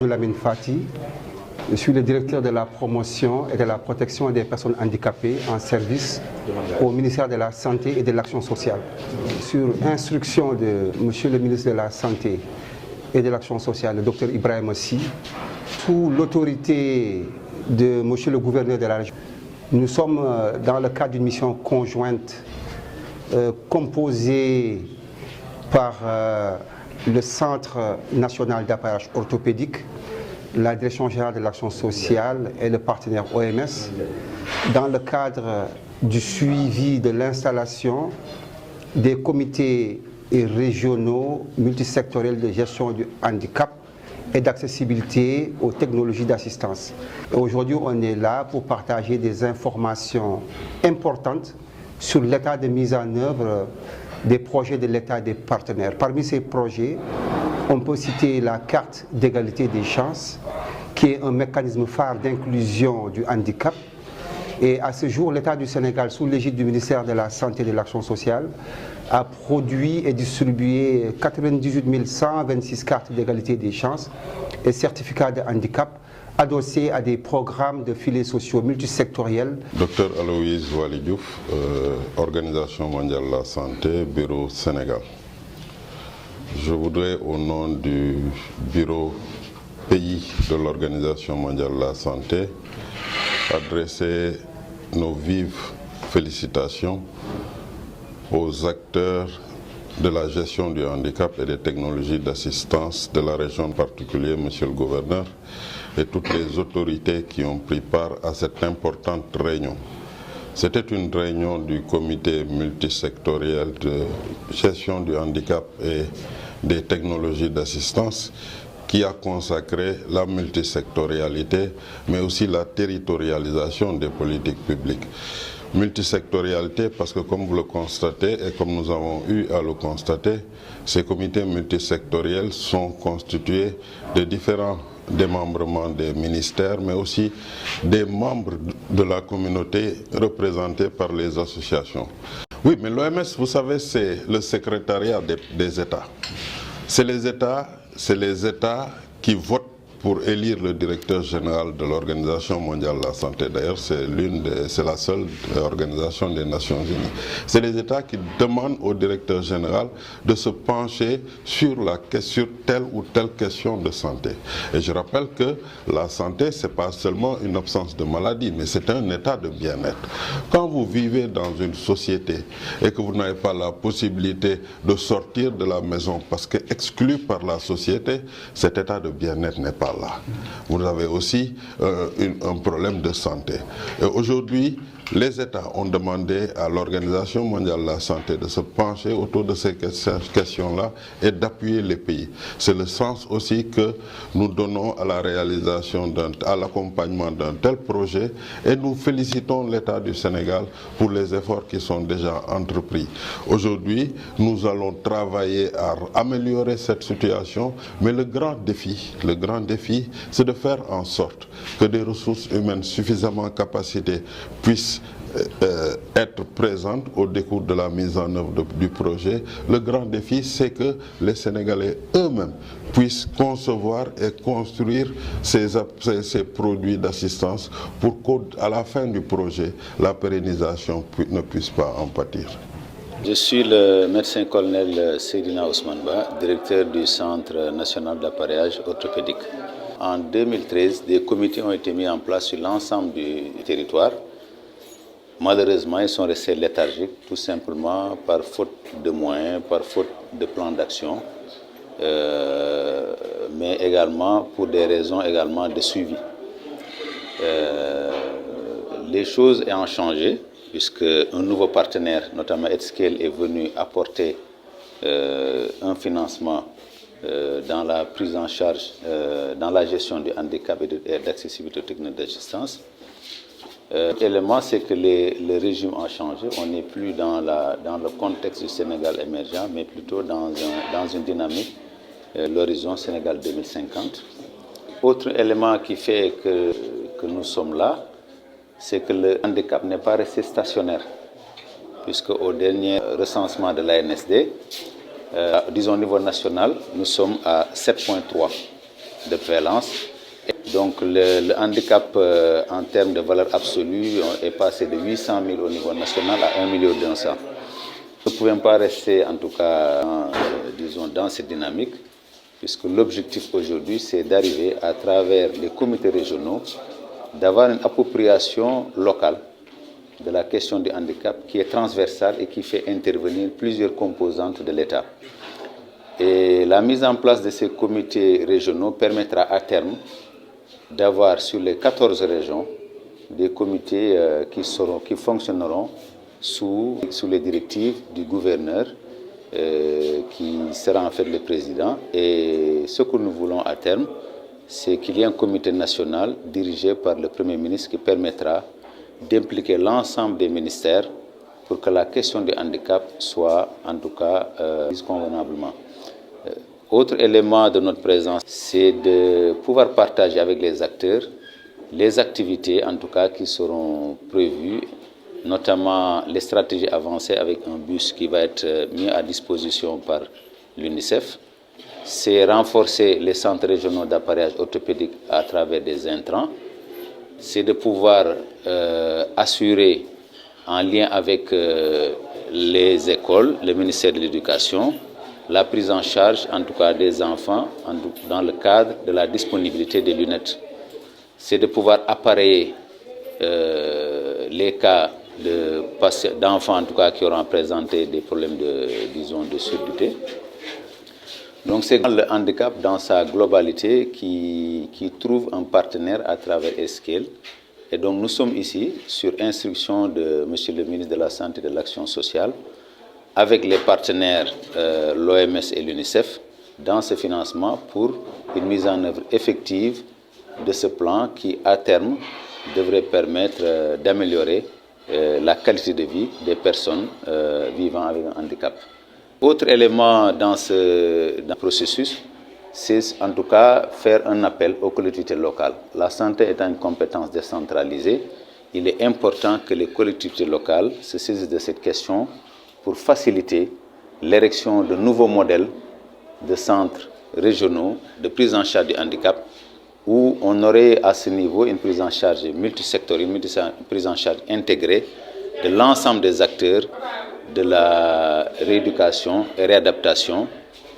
Lamine Fati, je suis le directeur de la promotion et de la protection des personnes handicapées en service au ministère de la Santé et de l'Action sociale. Sur instruction de Monsieur le ministre de la Santé et de l'Action sociale, le Dr Ibrahima Sy, sous l'autorité de Monsieur le gouverneur de la région, nous sommes dans le cadre d'une mission conjointe composée par le Centre national d'appareillage orthopédique, la Direction générale de l'action sociale et le partenaire OMS, dans le cadre du suivi de l'installation des comités régionaux multisectoriels de gestion du handicap et d'accessibilité aux technologies d'assistance. Aujourd'hui, on est là pour partager des informations importantes sur l'état de mise en œuvre des projets de l'État et des partenaires. Parmi ces projets, on peut citer la carte d'égalité des chances, qui est un mécanisme phare d'inclusion du handicap. Et à ce jour, l'État du Sénégal, sous l'égide du ministère de la Santé et de l'Action sociale, a produit et distribué 98 126 cartes d'égalité des chances et certificats de handicap adossés à des programmes de filets sociaux multisectoriels. Docteur Aloïse Waly Diouf, Organisation mondiale de la santé, Bureau Sénégal. Je voudrais, au nom du Bureau pays de l'Organisation mondiale de la santé, adresser nos vives félicitations aux acteurs de la gestion du handicap et des technologies d'assistance de la région, en particulier Monsieur le gouverneur, et toutes les autorités qui ont pris part à cette importante réunion. C'était une réunion du comité multisectoriel de gestion du handicap et des technologies d'assistance qui a consacré la multisectorialité, mais aussi la territorialisation des politiques publiques. Multisectorialité parce que, comme vous le constatez et comme nous avons eu à le constater, ces comités multisectoriels sont constitués de différents démembrements des ministères, mais aussi des membres de la communauté représentés par les associations. Oui, mais l'OMS, vous savez, c'est le secrétariat des États. C'est les États qui votent pour élire le directeur général de l'Organisation mondiale de la santé. D'ailleurs, c'est la seule organisation des Nations Unies. C'est les États qui demandent au directeur général de se pencher sur telle ou telle question de santé. Et je rappelle que la santé, ce n'est pas seulement une absence de maladie, mais c'est un état de bien-être. Quand vous vivez dans une société et que vous n'avez pas la possibilité de sortir de la maison parce que exclu par la société, cet état de bien-être n'est pas là. Vous avez aussi un problème de santé. Et aujourd'hui, les États ont demandé à l'Organisation mondiale de la santé de se pencher autour de ces questions-là et d'appuyer les pays. C'est le sens aussi que nous donnons à la réalisation, à l'accompagnement d'un tel projet, et nous félicitons l'État du Sénégal pour les efforts qui sont déjà entrepris. Aujourd'hui, nous allons travailler à améliorer cette situation, mais le grand défi, c'est de faire en sorte que des ressources humaines suffisamment capacitées puissent être présentes au décours de la mise en œuvre du projet. Le grand défi, c'est que les Sénégalais eux-mêmes puissent concevoir et construire ces produits d'assistance pour qu'à la fin du projet, la pérennisation ne puisse pas en pâtir. Je suis le médecin-colonel Seydina Ousmane Ba, directeur du Centre national d'appareillage orthopédique. En 2013, des comités ont été mis en place sur l'ensemble du territoire. Malheureusement, ils sont restés léthargiques, tout simplement par faute de moyens, par faute de plan d'action, mais également pour des raisons également de suivi. Les choses ayant changé, puisque un nouveau partenaire, notamment Edscale, est venu apporter un financement dans la prise en charge, dans la gestion du handicap et d'accessibilité aux techniques d'assistance. L'élément, c'est que le régime a changé. On n'est plus dans le contexte du Sénégal émergent, mais plutôt dans une dynamique, l'horizon Sénégal 2050. Autre élément qui fait que nous sommes là, c'est que le handicap n'est pas resté stationnaire, puisque au dernier recensement de l'ANSD, disons au niveau national, nous sommes à 7,3. de prévalence. Donc le handicap en termes de valeur absolue est passé de 800 000 au niveau national à 1 200 000. Nous ne pouvons pas rester en tout cas disons, dans cette dynamique, puisque l'objectif aujourd'hui c'est d'arriver à travers les comités régionaux d'avoir une appropriation locale de la question du handicap qui est transversale et qui fait intervenir plusieurs composantes de l'État. Et la mise en place de ces comités régionaux permettra à terme d'avoir sur les 14 régions des comités qui fonctionneront sous les directives du gouverneur qui sera en fait le président. Et ce que nous voulons à terme, c'est qu'il y ait un comité national dirigé par le Premier ministre qui permettra d'impliquer l'ensemble des ministères pour que la question du handicap soit en tout cas prise convenablement. Autre élément de notre présence, c'est de pouvoir partager avec les acteurs les activités en tout cas qui seront prévues, notamment les stratégies avancées avec un bus qui va être mis à disposition par l'UNICEF. C'est renforcer les centres régionaux d'appareillage orthopédique à travers des intrants. C'est de pouvoir assurer en lien avec les écoles, le ministère de l'Éducation, la prise en charge en tout cas des enfants dans le cadre de la disponibilité des lunettes. C'est de pouvoir appareiller les cas d'enfants en tout cas qui auront présenté des problèmes de surdité. Donc c'est le handicap dans sa globalité qui trouve un partenaire à travers Escale. Et donc nous sommes ici sur instruction de Monsieur le ministre de la Santé et de l'Action sociale avec les partenaires l'OMS et l'UNICEF dans ce financement pour une mise en œuvre effective de ce plan qui à terme devrait permettre d'améliorer la qualité de vie des personnes vivant avec un handicap. Autre élément dans ce processus, c'est en tout cas faire un appel aux collectivités locales. La santé étant une compétence décentralisée, il est important que les collectivités locales se saisissent de cette question pour faciliter l'érection de nouveaux modèles de centres régionaux de prise en charge du handicap où on aurait à ce niveau une prise en charge multisectorielle, une prise en charge intégrée de l'ensemble des acteurs de la rééducation et réadaptation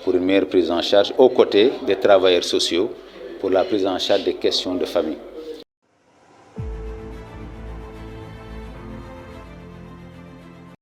pour une meilleure prise en charge aux côtés des travailleurs sociaux pour la prise en charge des questions de famille.